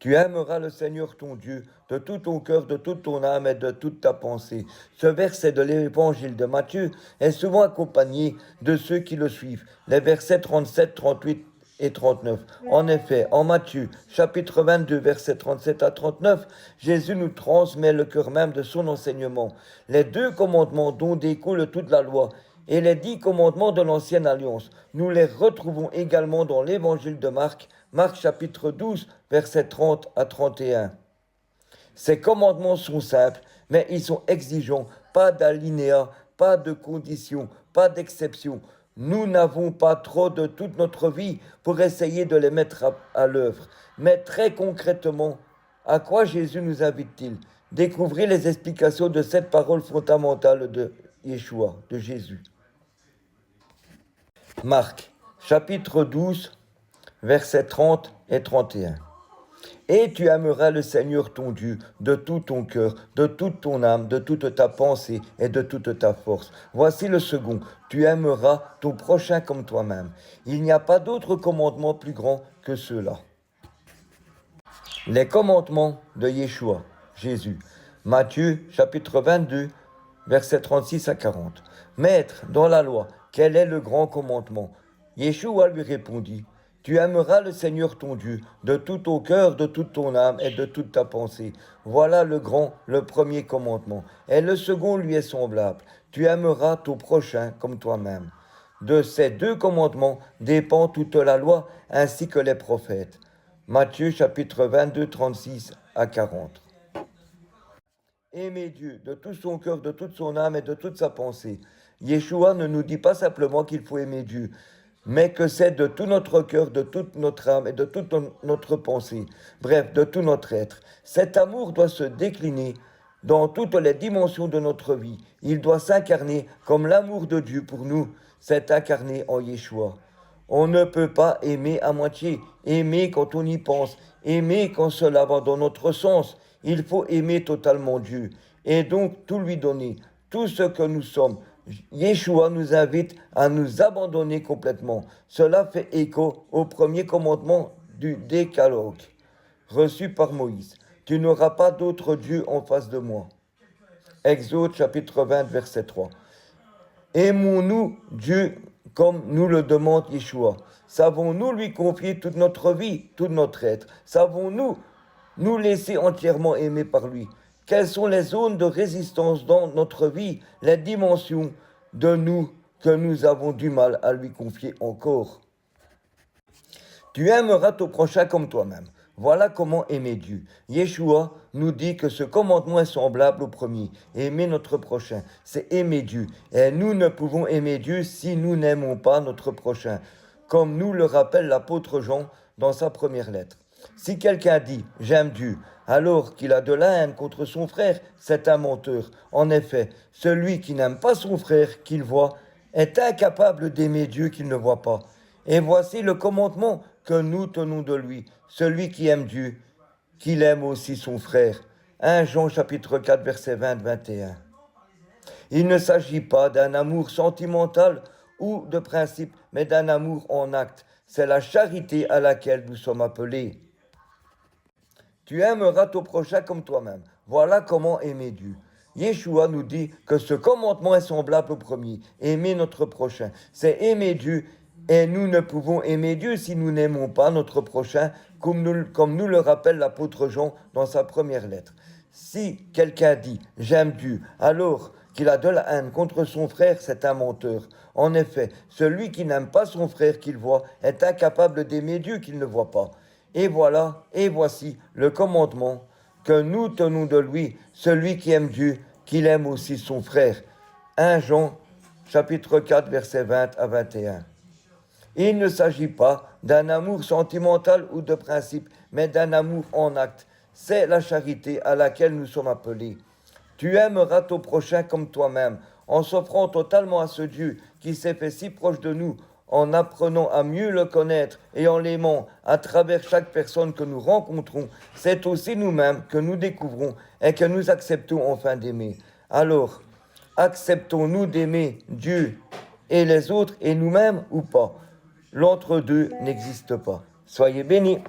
Tu aimeras le Seigneur ton Dieu de tout ton cœur, de toute ton âme et de toute ta pensée. Ce verset de l'évangile de Matthieu est souvent accompagné de ceux qui le suivent. Les versets 37, 38 et 39. En effet, en Matthieu, chapitre 22, versets 37 à 39, Jésus nous transmet le cœur même de son enseignement. Les 2 commandements dont découle toute la loi et les 10 commandements de l'ancienne alliance. Nous les retrouvons également dans l'évangile de Marc, Marc chapitre 12, versets 30 à 31. Ces commandements sont simples, mais ils sont exigeants. Pas d'alinéa, pas de conditions, pas d'exception. Nous n'avons pas trop de toute notre vie pour essayer de les mettre à l'œuvre. Mais très concrètement, à quoi Jésus nous invite-t-il? Découvrez les explications de cette parole fondamentale de Yeshua, de Jésus. Marc, chapitre 12, versets 30 et 31. Et tu aimeras le Seigneur ton Dieu de tout ton cœur, de toute ton âme, de toute ta pensée et de toute ta force. Voici le second. Tu aimeras ton prochain comme toi-même. Il n'y a pas d'autre commandement plus grand que ceux-là. Les commandements de Yeshua, Jésus. Matthieu, chapitre 22, versets 36 à 40. Maître, dans la loi, quel est le grand commandement? Yeshua lui répondit. Tu aimeras le Seigneur ton Dieu de tout ton cœur, de toute ton âme et de toute ta pensée. Voilà le premier commandement. Et le second lui est semblable. Tu aimeras ton prochain comme toi-même. De ces 2 commandements dépend toute la loi ainsi que les prophètes. Matthieu chapitre 22, 36 à 40. Aimer Dieu de tout son cœur, de toute son âme et de toute sa pensée. Yeshua ne nous dit pas simplement qu'il faut aimer Dieu, mais que c'est de tout notre cœur, de toute notre âme et de toute notre pensée, bref, de tout notre être. Cet amour doit se décliner dans toutes les dimensions de notre vie. Il doit s'incarner comme l'amour de Dieu pour nous s'est incarné en Yeshua. On ne peut pas aimer à moitié, aimer quand on y pense, aimer quand cela va dans notre sens. Il faut aimer totalement Dieu et donc tout lui donner, tout ce que nous sommes. Yeshua nous invite à nous abandonner complètement. Cela fait écho au premier commandement du Décalogue, reçu par Moïse. Tu n'auras pas d'autre Dieu en face de moi. Exode chapitre 20, verset 3. Aimons-nous Dieu comme nous le demande Yeshua? Savons-nous lui confier toute notre vie, tout notre être? Savons-nous nous laisser entièrement aimer par lui? Quelles sont les zones de résistance dans notre vie, les dimensions de nous que nous avons du mal à lui confier encore? Tu aimeras ton prochain comme toi-même. Voilà comment aimer Dieu. Yeshua nous dit que ce commandement est semblable au premier. Aimer notre prochain, c'est aimer Dieu. Et nous ne pouvons aimer Dieu si nous n'aimons pas notre prochain, comme nous le rappelle l'apôtre Jean dans sa première lettre. Si quelqu'un dit « j'aime Dieu », alors qu'il a de la haine contre son frère, c'est un menteur. En effet, celui qui n'aime pas son frère qu'il voit est incapable d'aimer Dieu qu'il ne voit pas. Et voici le commandement que nous tenons de lui, celui qui aime Dieu, qu'il aime aussi son frère. 1 Jean chapitre 4 verset 20-21. Il ne s'agit pas d'un amour sentimental ou de principe, mais d'un amour en acte. C'est la charité à laquelle nous sommes appelés. Tu aimeras ton prochain comme toi-même. Voilà comment aimer Dieu. Yeshua nous dit que ce commandement est semblable au premier. Aimer notre prochain. C'est aimer Dieu. Et nous ne pouvons aimer Dieu si nous n'aimons pas notre prochain, comme nous le rappelle l'apôtre Jean dans sa première lettre. Si quelqu'un dit « j'aime Dieu », alors qu'il a de la haine contre son frère, c'est un menteur. En effet, celui qui n'aime pas son frère qu'il voit est incapable d'aimer Dieu qu'il ne voit pas. Et voilà, et voici le commandement que nous tenons de lui, celui qui aime Dieu, qu'il aime aussi son frère. 1 Jean, chapitre 4, versets 20 à 21. Il ne s'agit pas d'un amour sentimental ou de principe, mais d'un amour en acte. C'est la charité à laquelle nous sommes appelés. Tu aimeras ton prochain comme toi-même, en s'offrant totalement à ce Dieu qui s'est fait si proche de nous, en apprenant à mieux le connaître et en l'aimant à travers chaque personne que nous rencontrons. C'est aussi nous-mêmes que nous découvrons et que nous acceptons enfin d'aimer. Alors, acceptons-nous d'aimer Dieu et les autres et nous-mêmes ou pas? L'entre-deux n'existe pas. Soyez bénis.